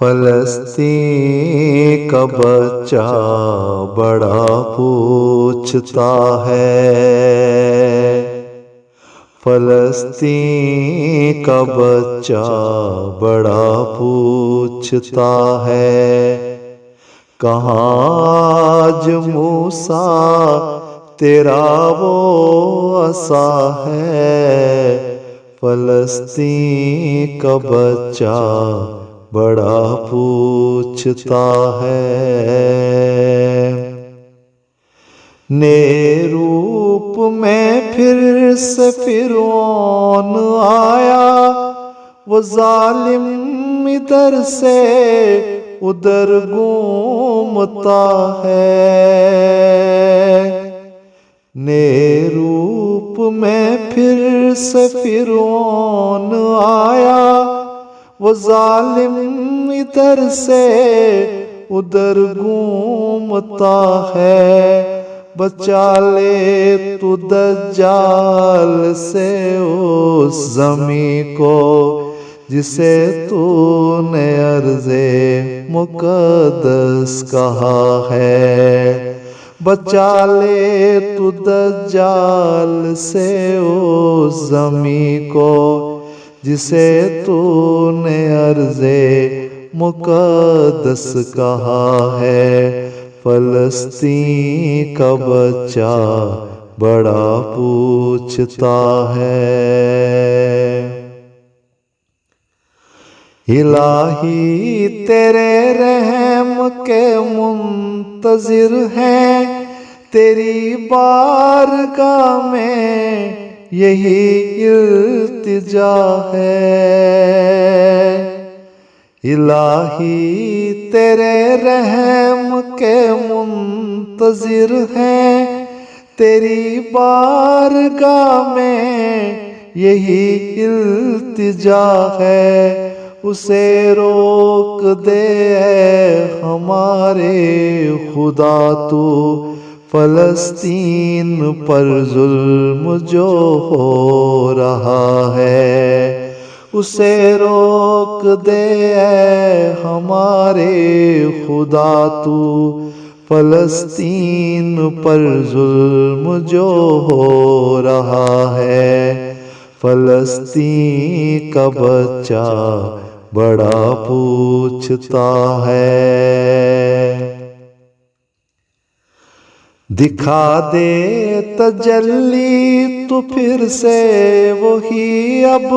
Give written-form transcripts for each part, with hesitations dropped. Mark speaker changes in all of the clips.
Speaker 1: فلسطین کا بچہ بڑا پوچھتا ہے، فلسطین کا بچہ بڑا پوچھتا ہے، کہاں آج موسیٰ تیرا وہ عصا ہے، فلسطین کا بچہ بڑا پوچھتا ہے۔ نئے روپ میں پھر سے فرعون آیا، وہ ظالم ادھر سے ادھر گھومتا ہے۔ نئے روپ میں پھر سے فرعون آیا، وہ ظالم ادھر سے ادھر گھومتا ہے، بچا لے تو دجال سے اس زمین کو جسے تو نے ارض مقدس کہا ہے، بچا لے تو دجال سے اس زمین کو جسے تو نے ارض مقدس کہا ہے، فلسطین کا بچہ بڑا پوچھتا ہے۔ الہی تیرے رحم کے منتظر ہیں، تیری بارگاہ میں یہی التجا ہے۔ الہی تیرے رحم کے منتظر ہیں، تیری بارگاہ میں یہی التجا ہے، اسے روک دے اے ہمارے خدا تو، فلسطین پر ظلم جو ہو رہا ہے، اسے روک دے اے ہمارے خدا تو، فلسطین پر ظلم جو ہو رہا ہے، فلسطین کا بچہ بڑا پوچھتا ہے۔ دکھا دے تجلی تو پھر سے وہی اب،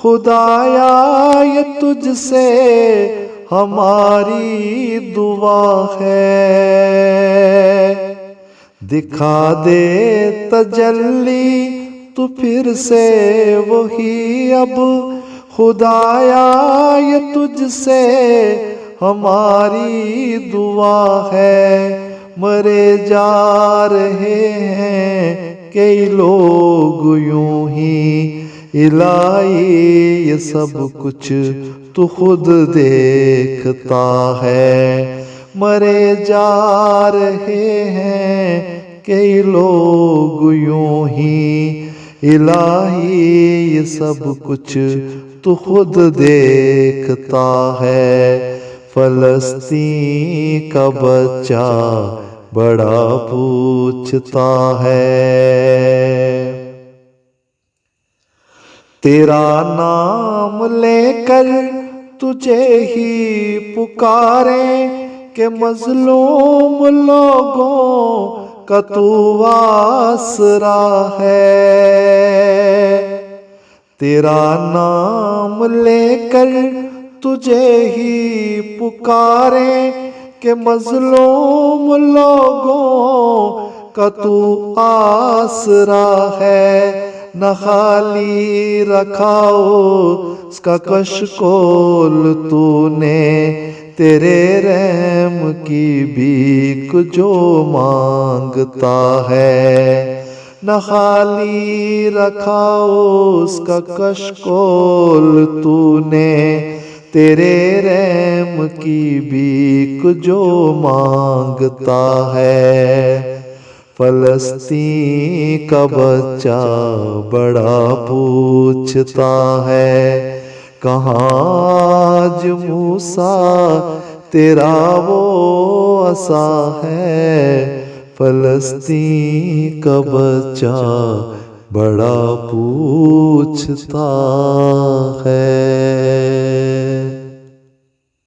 Speaker 1: خدایا یہ تجھ سے ہماری دعا ہے، دکھا دے تجلی تو پھر سے وہی اب، خدایا یہ تجھ سے ہماری دعا ہے، مرے جا رہے ہیں کئی لوگ یوں ہی، الہی یہ سب کچھ تو خود دیکھتا ہے، مرے جا رہے ہیں کئی لوگ یوں ہی، الہی یہ سب کچھ تو خود دیکھتا ہے، فلسطین کا بچہ بڑا پوچھتا ہے۔ تیرا نام لے کر تجھے ہی پکاریں کہ مظلوم لوگوں کا تو آسرا ہے، تیرا نام لے کر تجھے ہی پکاریں کہ مظلوم لوگوں کا تو آسرا ہے، نہ خالی رکھا اس کا کشکول تو نے، تیرے رحم کی بھیک جو مانگتا ہے، نہ خالی رکھا اس کا کشکول تو نے، تیرے رحم کی بھیک جو مانگتا ہے، فلسطین کا بچہ بڑا پوچھتا ہے، کہاں آج موسیٰ تیرا وہ عصا ہے، فلسطین کا بچہ بڑا پوچھتا ہے۔